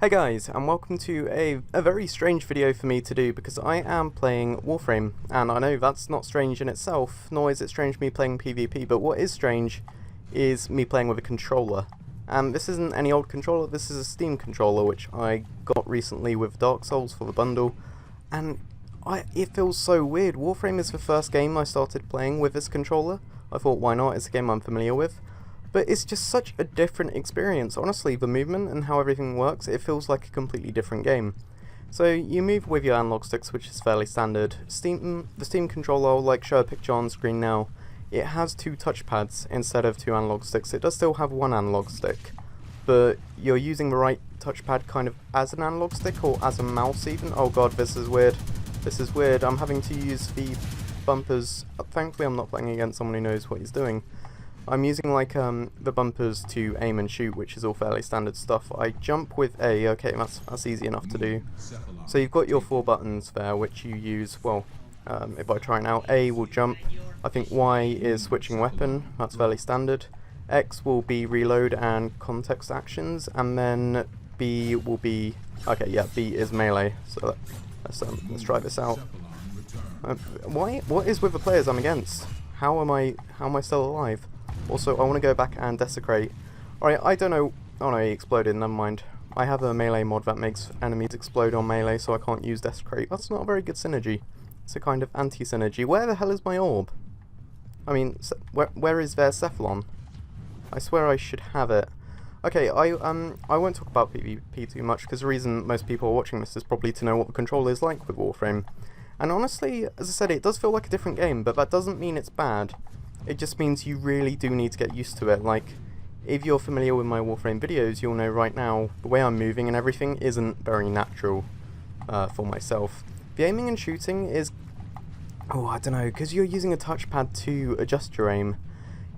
Hey guys, and welcome to a very strange video for me to do because I am playing Warframe, and I know that's not strange in itself, nor is it strange me playing PvP, but what is strange is me playing with a controller. And this isn't any old controller, this is a Steam controller which I got recently with Dark Souls for the bundle, and it feels so weird. Warframe is the first game I started playing with this controller. I thought, why not, it's a game I'm familiar with. But it's just such a different experience. Honestly, the movement and how everything works, it feels like a completely different game. So you move with your analog sticks, which is fairly standard. The Steam controller, I'll show a picture on screen now. It has two touchpads instead of two analog sticks. It does still have one analog stick, but you're using the right touchpad kind of as an analog stick or as a mouse even. Oh god, this is weird. This is weird. I'm having to use the bumpers. Thankfully I'm not playing against someone who knows what he's doing. I'm using the bumpers to aim and shoot, which is all fairly standard stuff. I jump with A, okay, that's easy enough to do. So you've got your four buttons there, which you use, well, if I try now, A will jump, I think Y is switching weapon, that's fairly standard. X will be reload and context actions, and then B will be, okay, yeah, B is melee, so let's try this out. What is with the players I'm against? How am I still alive? Also, I want to go back and desecrate. Alright, I don't know. Oh no, he exploded, never mind. I have a melee mod that makes enemies explode on melee, so I can't use desecrate. That's not a very good synergy. It's a kind of anti-synergy. Where the hell is my orb? I mean, where is their Cephalon? I swear I should have it. Okay, I won't talk about PvP too much, because the reason most people are watching this is probably to know what the controller is like with Warframe. And honestly, as I said, it does feel like a different game, but that doesn't mean it's bad. It just means you really do need to get used to it. Like, if you're familiar with my Warframe videos, you'll know right now the way I'm moving and everything isn't very natural for myself. The aiming and shooting is, oh, I don't know, because you're using a touchpad to adjust your aim.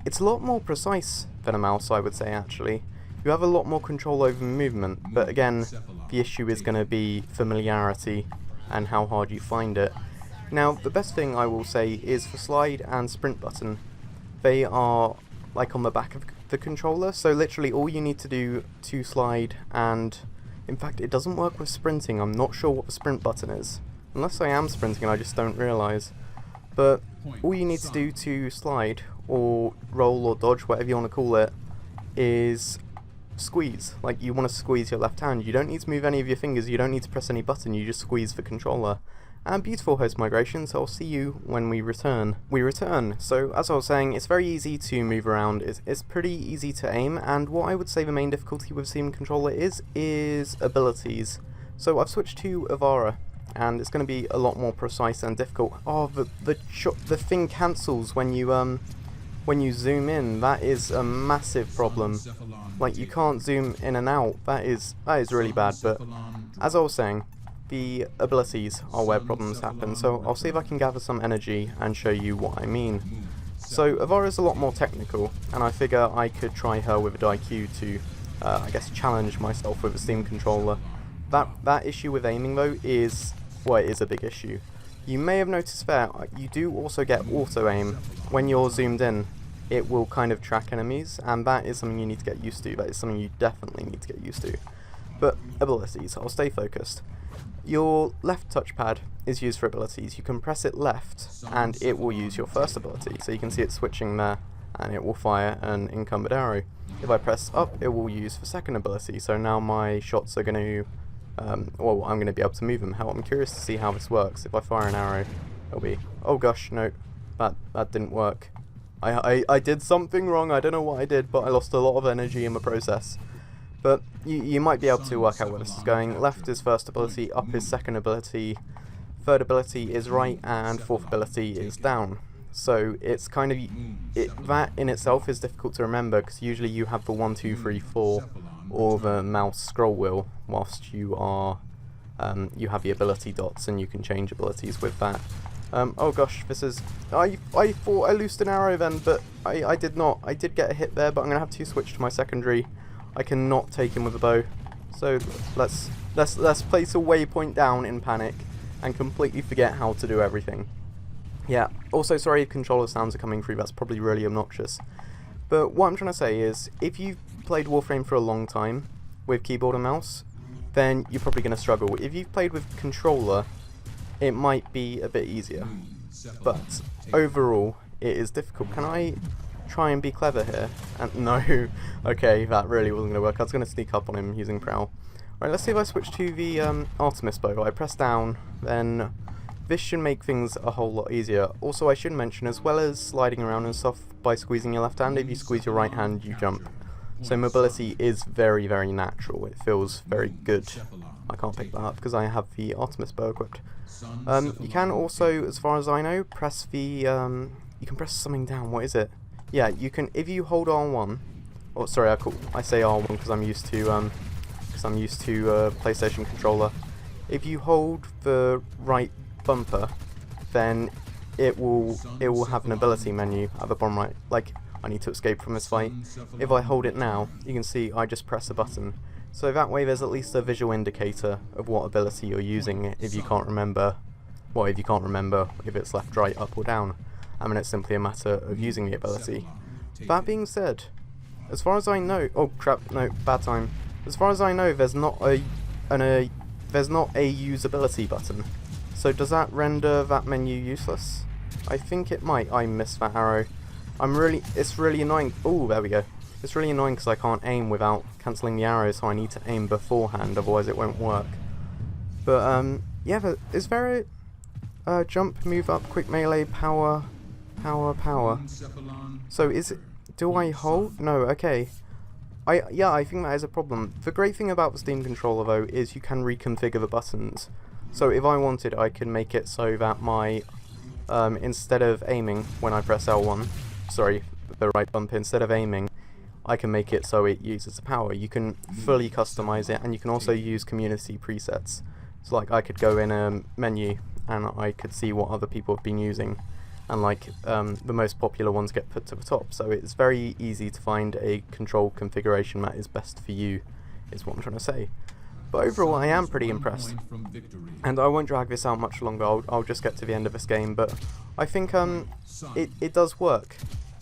It's a lot more precise than a mouse, I would say, actually. You have a lot more control over movement, but again, the issue is going to be familiarity and how hard you find it. Now, the best thing I will say is the slide and sprint button. They are like on the back of the controller, so literally all you need to do to slide, and in fact it doesn't work with sprinting. I'm not sure what the sprint button is. Unless I am sprinting and I just don't realise. But all you need to do to slide, or roll or dodge, whatever you want to call it, is squeeze. Like, you want to squeeze your left hand. You don't need to move any of your fingers, you don't need to press any button, you just squeeze the controller. And beautiful host migration, so I'll see you when we return. So as I was saying, it's very easy to move around, it's pretty easy to aim, and what I would say the main difficulty with Steam controller is abilities. So I've switched to Avara, and it's going to be a lot more precise and difficult. Oh, the thing cancels when you zoom in. That is a massive problem. Like, you can't zoom in and out. That is really bad. But as I was saying, the abilities are where problems happen. So I'll see if I can gather some energy and show you what I mean. So Avara is a lot more technical, and I figure I could try her with a DIQ to, I guess, challenge myself with a Steam controller. That issue with aiming though is, well, it is a big issue. You may have noticed there, you do also get auto-aim. When you're zoomed in, it will kind of track enemies, and that is something you need to get used to. That is something you definitely need to get used to. But abilities, I'll stay focused. Your left touchpad is used for abilities. You can press it left, and it will use your first ability. So you can see it switching there, and it will fire an incumbent arrow. If I press up, it will use the second ability. So now my shots are going to well, I'm going to be able to move them. Hell, I'm curious to see how this works. If I fire an arrow, it'll be, oh gosh, no, that didn't work. I did something wrong. I don't know what I did, but I lost a lot of energy in the process. But you might be able to work out where this is going. Left is first ability, up is second ability, third ability is right, and fourth ability is down. So it's kind of, that in itself is difficult to remember, because usually you have the 1, 2, 3, 4, or the mouse scroll wheel, whilst you are, you have the ability dots, and you can change abilities with that. Oh gosh, this is, I thought I loosed an arrow then, but I did not. I did get a hit there, but I'm going to have to switch to my secondary. I cannot take him with a bow. So let's place a waypoint down in panic, and completely forget how to do everything. Yeah, also sorry if controller sounds are coming through, that's probably really obnoxious. But what I'm trying to say is, if you've played Warframe for a long time with keyboard and mouse, then you're probably going to struggle. If you've played with controller, it might be a bit easier, but overall it is difficult. Can I try and be clever here? And no, okay, that really wasn't going to work. I was going to sneak up on him using prowl. Right, let's see if I switch to the Artemis bow. I press down, then this should make things a whole lot easier. Also, I should mention, as well as sliding around and stuff by squeezing your left hand, if you squeeze your right hand, you jump. So mobility is very, very natural. It feels very good. I can't pick that up because I have the Artemis bow equipped. You can also, as far as I know, press the... you can press something down. What is it? Yeah, you can, if you hold R1... Oh, sorry, I say R1 because I'm used to... PlayStation controller. If you hold the right bumper, then it will have an ability menu at the bottom right. Like, I need to escape from this fight. If I hold it now, you can see I just press a button. So that way there's at least a visual indicator of what ability you're using if you can't remember. Well, if you can't remember if it's left, right, up or down. I mean, it's simply a matter of using the ability. That being said, as far as I know... Oh crap, no, bad time. As far as I know, there's not a usability button. So does that render that menu useless? I think it might. I missed that arrow. It's really annoying. Oh, there we go. It's really annoying because I can't aim without cancelling the arrow, so I need to aim beforehand, otherwise it won't work. But yeah, is there a jump, move up, quick melee, power? So is it? Do I hold? No. Okay. Yeah, I think that is a problem. The great thing about the Steam controller though is you can reconfigure the buttons. So if I wanted, I can make it so that my instead of aiming when I press L1, sorry, the right bump, instead of aiming, I can make it so it uses the power. You can fully customize it, and you can also use community presets. So like I could go in a menu and I could see what other people have been using, and like the most popular ones get put to the top. So it's very easy to find a control configuration that is best for you, is what I'm trying to say. But overall, I am pretty impressed, and I won't drag this out much longer. I'll just get to the end of this game, but I think it does work,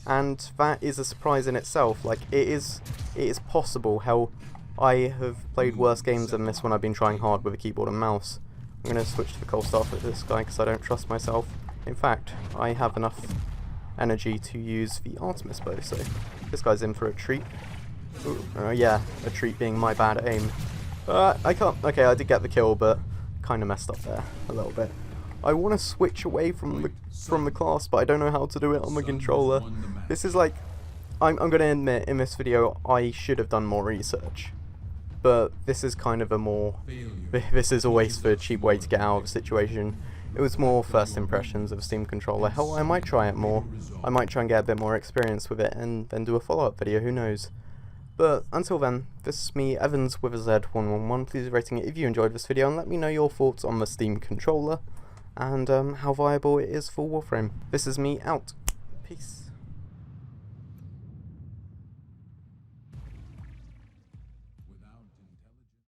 and that is a surprise in itself. Like it is possible. Hell, I have played worse games than this when I've been trying hard with a keyboard and mouse. I'm going to switch to the cold start with this guy because I don't trust myself. In fact, I have enough energy to use the Artemis bow, so this guy's in for a treat. Ooh, yeah, a treat being my bad aim. I can't. Okay, I did get the kill, but kind of messed up there a little bit. I want to switch away from the class, but I don't know how to do it on the controller. This is like, I'm going to admit in this video I should have done more research, but this is kind of a more. This is a waste for a cheap way to get out of a situation. It was more first impressions of a Steam controller. Hell, I might try it more. I might try and get a bit more experience with it and then do a follow-up video. Who knows? But until then, this is me, Evans with a Z111. Please rating it if you enjoyed this video and let me know your thoughts on the Steam controller and how viable it is for Warframe. This is me out. Peace.